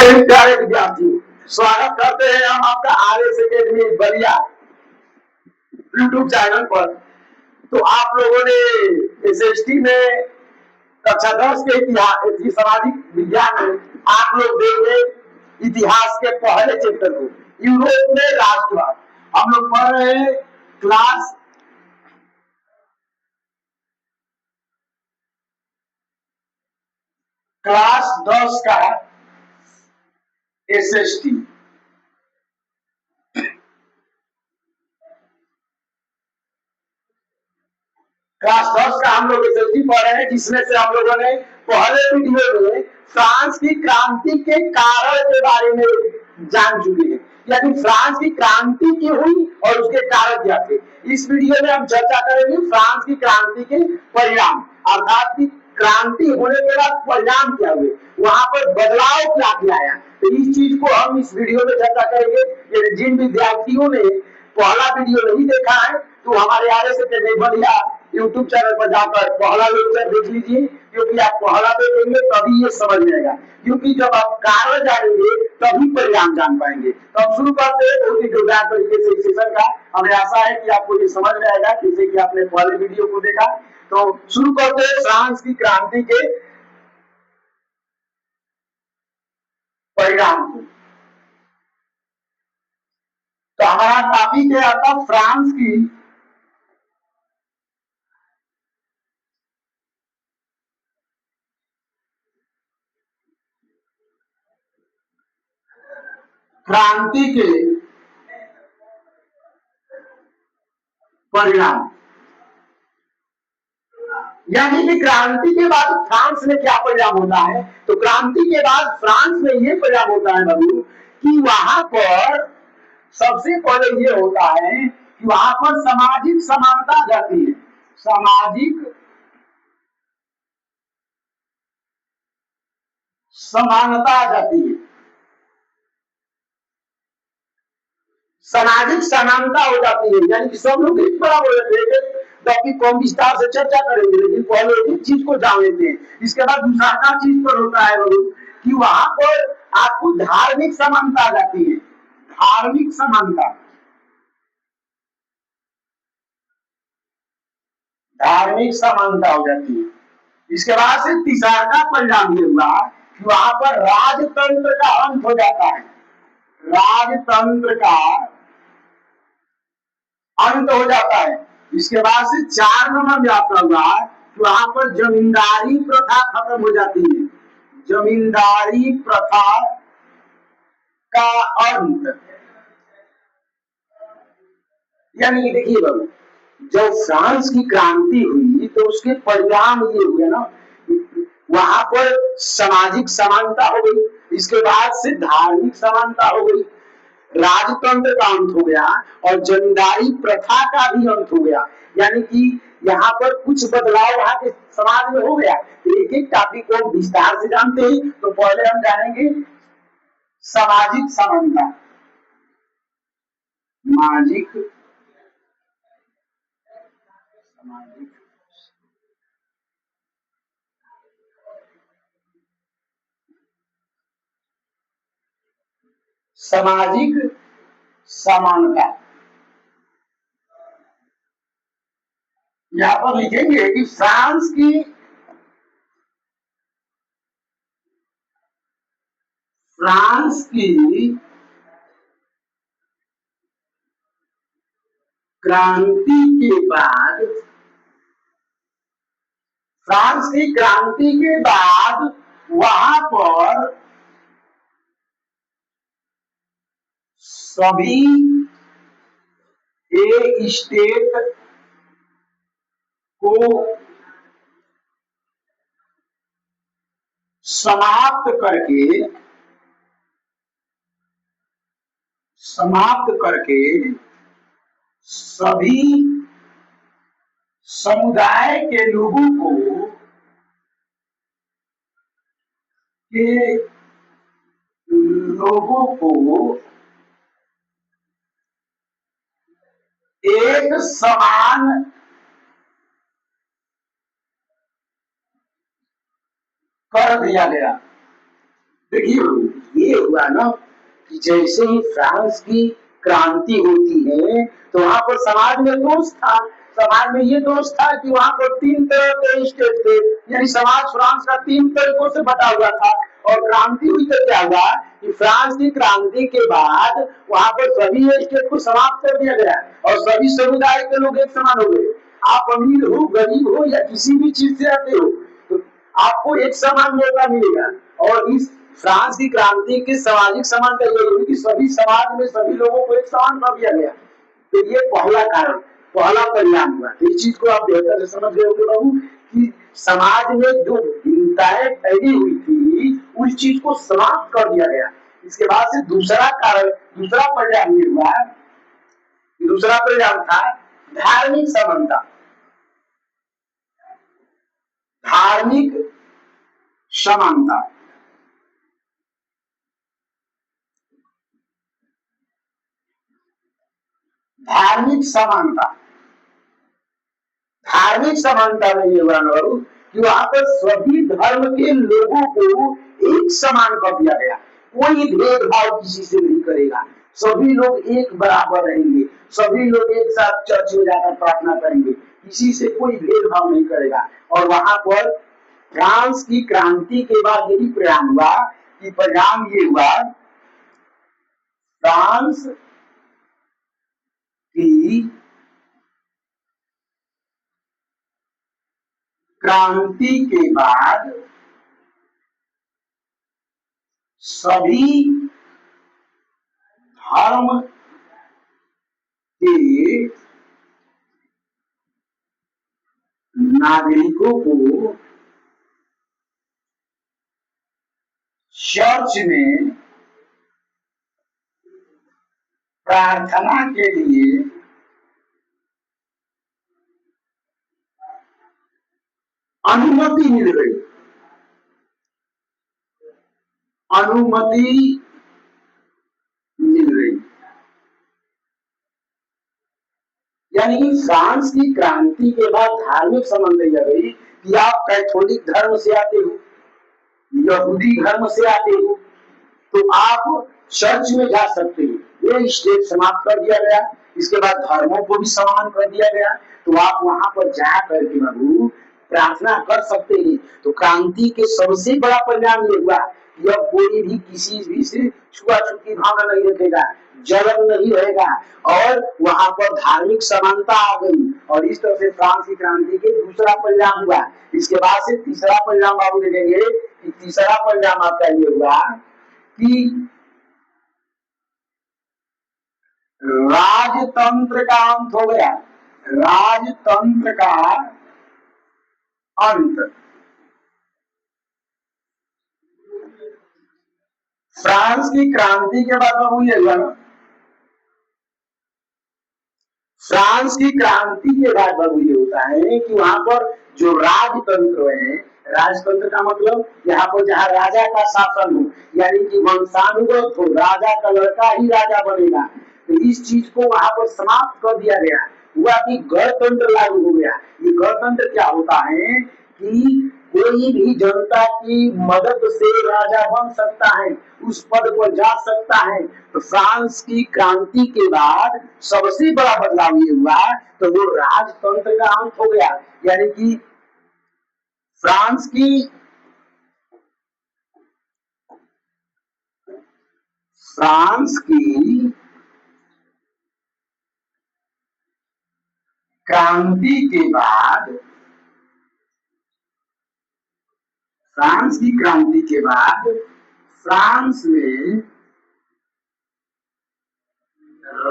मेरे प्यारे विद्यार्थियों, स्वागत करते हैं हम आपका RS academy Ballia YouTube channel पर। तो आप लोगों ने एसएसटी में कक्षा 10 के इतिहास सामाजिक विज्ञान में आप लोग देखे इतिहास के पहले चैप्टर को, यूरोप में राष्ट्रवाद। हम लोग पढ़ रहे हैं क्लास 10 का एसएसटी। क्लास 10 का हम लोग एसएसटी पढ़ रहे हैं, जिसमें से हम लोगों ने पहले वीडियो में फ्रांस की क्रांति के कारण के बारे में जान चुके हैं, यानी फ्रांस की क्रांति क्यों हुई और उसके कारण क्या थे। इस वीडियो में हम चर्चा करेंगे फ्रांस की क्रांति के परिणाम, अर्थात की क्रांति होने के बाद परिणाम क्या हुए, वहां पर बदलाव क्या क्या आया। तो इस चीज को हम इस वीडियो में चर्चा करेंगे। जिन विद्यार्थियों ने पहला वीडियो नहीं देखा है तो हमारे RS academy Ballia YouTube channel पर जाकर पहला लेक्चर देख लीजिए, क्योंकि आप पहला देखेंगे तभी ये समझ में आएगा, क्योंकि जब आप कारण जानेंगे तभी परिणाम जान पाएंगे। तो हम शुरू करते हैं बहुत ही जोरदार तरीके से इस सेशन का। हमें आशा है कि आपको ये समझ में आएगा, जैसे कि आपने पहले वीडियो को देखा। तो शुरू करते हैं फ्रांस की क्रांति के परिणाम को। तो हमारा टॉपिक है आपका फ्रांस की क्रांति के परिणाम, यानी कि क्रांति के बाद फ्रांस में क्या परिणाम होता है। तो क्रांति के बाद फ्रांस में ये परिणाम होता है बाबू कि वहां पर सबसे पहले ये होता है कि वहां पर सामाजिक समानता आ जाती है। सामाजिक समानता आ जाती है, सामाजिक समानता हो जाती है, यानी कि सब लोग एक बराबर रहते हैं। बाकी कम विस्तार से चर्चा करेंगे, लेकिन पहले एक चीज को जान लेते हैं। इसके बाद दूसरा चीज पर होता है कि वहां पर आपको धार्मिक समानता आ जाती है। धार्मिक समानता, धार्मिक समानता हो जाती है। इसके बाद से तीसरा का परिणाम ये हुआ कि वहां पर राजतंत्र का अंत हो जाता है। राजतंत्र का अंत हो जाता है। इसके बाद से 4 नंबर में आपका हुआ कि वहां पर जमींदारी प्रथा खत्म हो जाती है। जमींदारी प्रथा का अंत, यानी देखिए बाबू, जब फ्रांस की क्रांति हुई तो उसके परिणाम ये हुए ना, वहां पर सामाजिक समानता हो गई, इसके बाद से धार्मिक समानता हो गई, राजतंत्र का अंत हो गया और जमींदारी प्रथा का भी अंत हो गया। यानी कि यहाँ पर कुछ बदलाव वहां के समाज में हो गया। एक एक टॉपिक को विस्तार से जानते हैं। तो पहले हम जानेंगे सामाजिक समानता। सामाजिक सामाजिक समानता, यहाँ पर लिखेंगे कि फ्रांस की क्रांति के बाद, फ्रांस की क्रांति के बाद वहां पर सभी एक स्टेट को समाप्त करके सभी समुदाय के लोगों को एक समान कर दिया गया। देखिए ये हुआ ना कि जैसे ही फ्रांस की क्रांति होती है तो वहां पर समाज में दोष था। समाज में ये दोष था कि वहां पर तीन तरह के स्टेट थे, यानी समाज फ्रांस का तीन तरीकों से बटा हुआ था। और क्रांति हुई तो क्या हुआ कि फ्रांस की क्रांति के बाद वहां पर सभी स्टेट को समाप्त कर दिया गया और सभी समुदाय के लोग एक समान हो गए। आप अमीर हो, गरीब हो या किसी भी चीज से आते हो, तो आपको एक समान मौका मिलेगा। और इस फ्रांस की क्रांति की सामाजिक समानता यही हुई कि सभी समाज में सभी लोगों को एक समान कर दिया गया। तो ये पहला कारण, पहला परिणाम हुआ। तो इस चीज को आप बेहतर से समझ गए होंगे बाबू कि समाज में जो भिन्नताएं फैली हुई थी उस चीज को समाप्त कर दिया गया। इसके बाद से दूसरा कारण, दूसरा परिणाम ये हुआ, दूसरा परिणाम था धार्मिक समानता। धार्मिक समानता, धार्मिक समानता, धार्मिक समानता में ये हुआ कि वहां पर सभी धर्म के लोगों को एक समान कर दिया गया। कोई भेदभाव किसी से नहीं करेगा, सभी लोग एक बराबर रहेंगे, सभी लोग एक साथ चर्च में जाकर प्रार्थना करेंगे, किसी से कोई भेदभाव नहीं करेगा। और वहां पर फ्रांस की क्रांति के बाद यही परिणाम हुआ कि परिणाम ये हुआ, फ्रांस की क्रांति के बाद सभी धर्म के नागरिकों को चर्च में प्रार्थना के लिए अनुमति मिल गई। अनुमति मिल गई, यानी फ्रांस की क्रांति के बाद धार्मिक समझ ली गई कि आप कैथोलिक धर्म से आते हो, यहूदी धर्म से आते हो, तो आप चर्च में जा सकते हो। ये स्टेट समाप्त कर दिया गया। इसके बाद धर्मों को भी समान कर दिया गया, तो आप वहां पर जा करके बाबू प्रार्थना कर सकते हैं। तो क्रांति के सबसे बड़ा परिणाम ये हुआ कि अब कोई भी किसी भी से छुआछूत की भावना नहीं रखेगा, जलन नहीं रहेगा, और वहां पर धार्मिक समानता आ गई। और इस तरह से फ्रांस की क्रांति के दूसरा परिणाम हुआ। इसके बाद से तीसरा परिणाम बाबू देखेंगे कि तीसरा परिणाम आपका ये हुआ कि राजतंत्र का अंत हो गया। राजतंत्र का अंत। फ्रांस की क्रांति के बाद बाबू ये हुआ ना, फ्रांस की क्रांति के बाद बाबू ये होता है कि वहां पर जो राजतंत्र है, राजतंत्र का मतलब यहाँ पर जहाँ राजा का शासन हो, यानी कि वंशानुगत हो, राजा का लड़का ही राजा बनेगा, तो इस चीज को वहां पर समाप्त कर दिया गया। हुआ कि गणतंत्र लागू हो गया। ये गणतंत्र क्या होता है कि कोई भी जनता की मदद से राजा बन सकता है, उस पद पर जा सकता है। तो फ्रांस की क्रांति के बाद सबसे बड़ा बदलाव ये हुआ तो वो राजतंत्र का अंत हो गया। यानी कि फ्रांस की फ्रांस की क्रांति के बाद फ्रांस की क्रांति के बाद फ्रांस में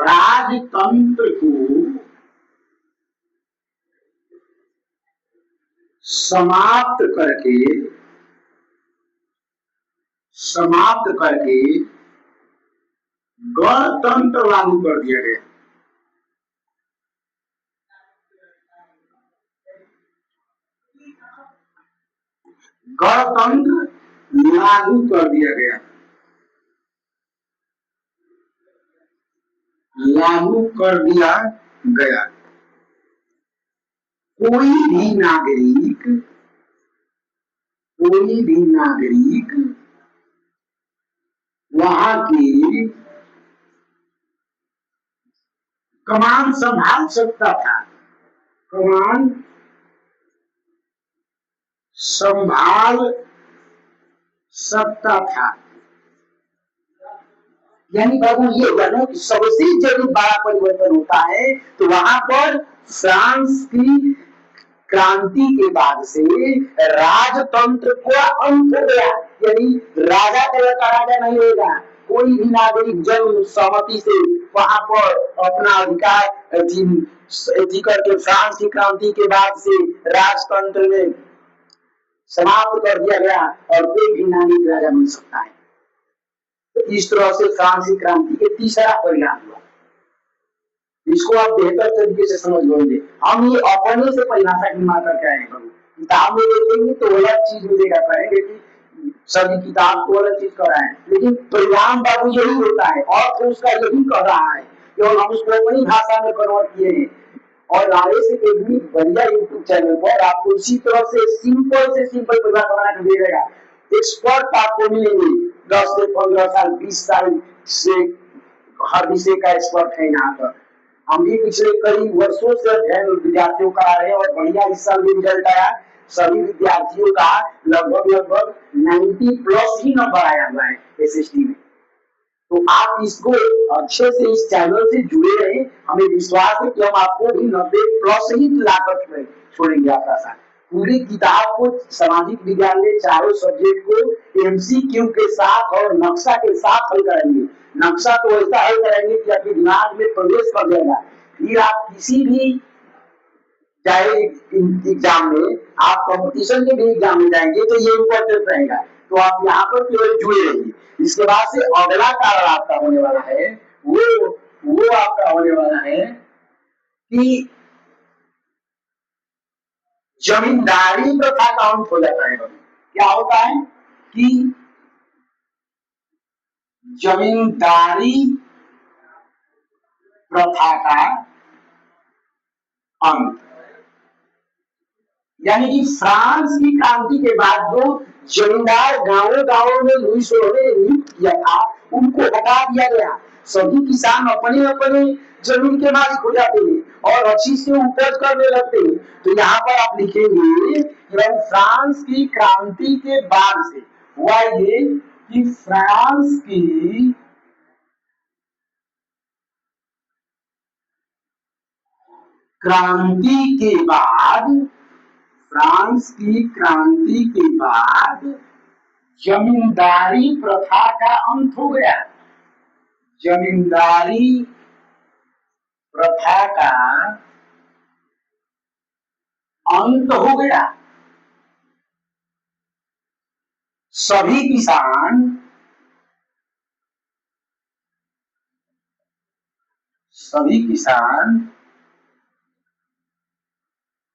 राजतंत्र को समाप्त करके गणतंत्र लागू कर दिया गया। गणतंत्र लागू कर दिया गया। लागू कर दिया गया। कोई भी नागरिक वहां की कमान संभाल सकता था, कमान संभाल सकता था। यानी बाबू ये हुआ ना कि सबसे जरूर बड़ा परिवर्तन होता है तो वहां पर फ्रांस की क्रांति के बाद से राजतंत्र को अंत हो गया। यानी राजा का राजा नहीं होगा, कोई भी नागरिक जन्म सहमति से वहां पर अपना अधिकार अथी करके फ्रांस की क्रांति के बाद से राजतंत्र में समाप्त कर दिया गया और कोई भी नागरिक राजा बन सकता है। तो इस तरह से फ्रांसीसी क्रांति के तीसरा परिणाम हुआ। इसको आप बेहतर तरीके से समझ लेंगे। हम ये अपने से परिभाषा की मात्रा क्या है, किताब में देखेंगे तो अलग चीज मिलेगा, कहेंगे कि सभी किताब को अलग चीज कराएं, लेकिन परिणाम बाबू यही होता है और तो उसका यही कह रहा है कि हम उसको अपनी भाषा में कन्वर्ट किए हैं। और आरएस एकेडमी बढ़िया यूट्यूब चैनल पर आपको इसी तरह से सिंपल परिभाषा बना कर दे देगा। एक्सपर्ट आपको मिलेंगे 10 से 15 साल 20 साल से हर विषय का एक्सपर्ट है यहाँ पर। हम भी पिछले कई वर्षों से अध्ययन विद्यार्थियों का आ रहे हैं और बढ़िया इस साल भी रिजल्ट आया। सभी विद्यार्थियों का लगभग 90 प्लस ही नंबर आया हुआ है एसएसटी में। तो आप इसको अच्छे से इस चैनल से जुड़े रहे, हमें विश्वास है कि हम आपको भी 90 प्लस ही लाकर छोड़ेंगे आपका साथ। पूरी किताब को सामाजिक विज्ञान में चारों सब्जेक्ट को एमसीक्यू के साथ और नक्शा के साथ हल करेंगे। नक्शा तो ऐसा हल करेंगे कि आपके दिमाग में प्रवेश कर जाएगा। फिर आप किसी भी चाहे एग्जाम में, आप कंपटीशन के भी एग्जाम में जाएंगे तो ये इम्पोर्टेंट रहेगा। तो आप यहाँ पर केवल जुड़े रहिए। इसके बाद से अगला कारण आपका होने वाला है वो आपका होने वाला है कि जमींदारी प्रथा का अंत हो जाता है। क्या होता है कि जमींदारी प्रथा का अंत, यानी कि फ्रांस की क्रांति के बाद जो जमींदार गांवों में लुई सोलह ने नियुक्त किया था उनको हटा दिया गया। सभी किसान अपने अपने जमीन के मालिक हो जाते हैं और अच्छी से उपज करने लगते हैं। तो यहाँ पर आप लिखेंगे कि फ्रांस की क्रांति के बाद से हुआ ये कि फ्रांस की क्रांति के बाद, फ्रांस की क्रांति के बाद जमींदारी प्रथा का अंत हो गया। जमींदारी प्रथा का अंत हो गया। सभी किसान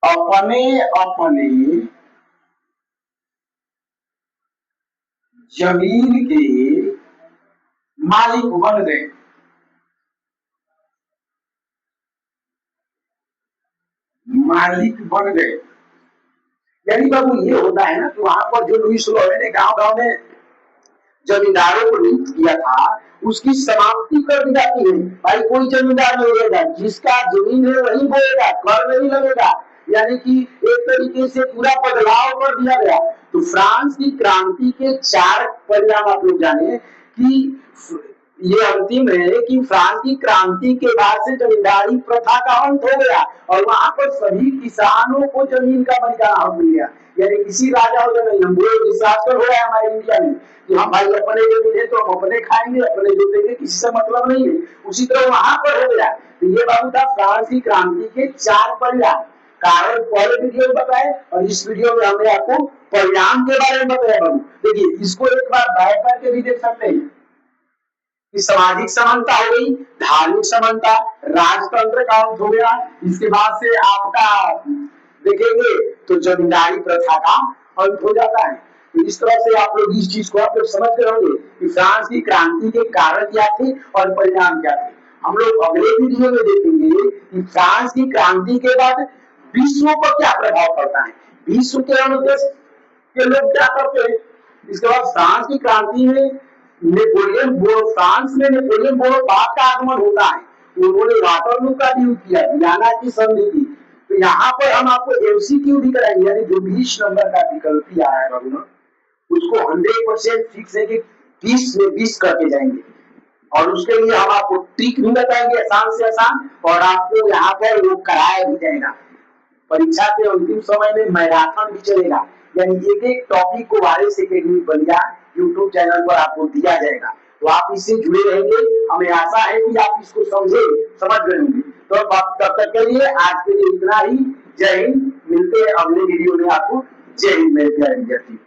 अपने अपने जमीन के मालिक बन गए। यानी बाबू ये होता है ना कि वहां पर जो लुई सोलह ने गांव में जमींदारों को नियुक्त किया था उसकी समाप्ति कर दी जाती है। भाई कोई जमींदार नहीं रहेगा, जिसका जमीन है वही बोएगा, कर नहीं लगेगा। यानी कि एक तरीके से पूरा बदलाव कर दिया गया। तो फ्रांस की क्रांति के 4 परिणाम आप लोग जाने कि ये अंतिम है कि फ्रांस की क्रांति के बाद से जमींदारी प्रथा का अंत हो गया और वहां पर सभी किसानों को जमीन का मालिकाना हक मिल गया। यानी किसी राजा हो नहीं, हम डिजास्टर हो रहा है हमारे इंडिया में कि हम भाई अपने जमीन है तो हम अपने खाएंगे, अपने जोतेंगे, किसी से मतलब नहीं है। उसी तरह वहां पर हो गया। तो ये बाबू था फ्रांस की क्रांति के 4 परिणाम। कारण पहले वीडियो में बताए और इस वीडियो में हमने आपको परिणाम के बारे में बताया। बाबू देखिए, इसको एक बार बैक करके भी देख सकते हैं कि सामाजिक समानता हो गई, धार्मिक समानता, राजतंत्र का अंत हो गया। इसके बाद से आपका देखेंगे तो जमींदारी प्रथा का अंत हो जाता है। तो इस तरह से आप लोग इस चीज को आप लोग समझ गए होंगे कि फ्रांस की क्रांति के कारण क्या थे और परिणाम क्या थे। हम लोग अगले वीडियो में देखेंगे कि फ्रांस की क्रांति के बाद विश्व पर क्या प्रभाव पड़ता है, विश्व के अन्य देश के लोग क्या करते हैं। इसके बाद फ्रांस की क्रांति में नेपोलियन बोनो फ्रांस में नेपोलियन बोनापार्ट का आगमन होता है, उन्होंने वाटरलू का भी किया, वियना की संधि की। तो यहाँ पर हम आपको एमसीक्यू भी कराएंगे, यानी जो 20 नंबर का विकल्प आया है ना, उसको 100% फिक्स है कि 20 में 20 करके जाएंगे। और उसके लिए हम आपको ट्रिक भी बताएंगे आसान से आसान, और आपको यहाँ पर वो कराया भी जाएगा। परीक्षा के अंतिम समय में मैराथन भी चलेगा, यानी एक एक टॉपिक को virus academy Ballia YouTube channel पर आपको दिया जाएगा। तो आप इससे जुड़े रहेंगे, हमें आशा है कि आप इसको समझ रहे होंगे। तो तब तक के लिए आज के लिए इतना ही। जय हिंद, मिलते हैं अगले वीडियो में आपको। जय हिंद मेरे प्यारे विद्यार्थी।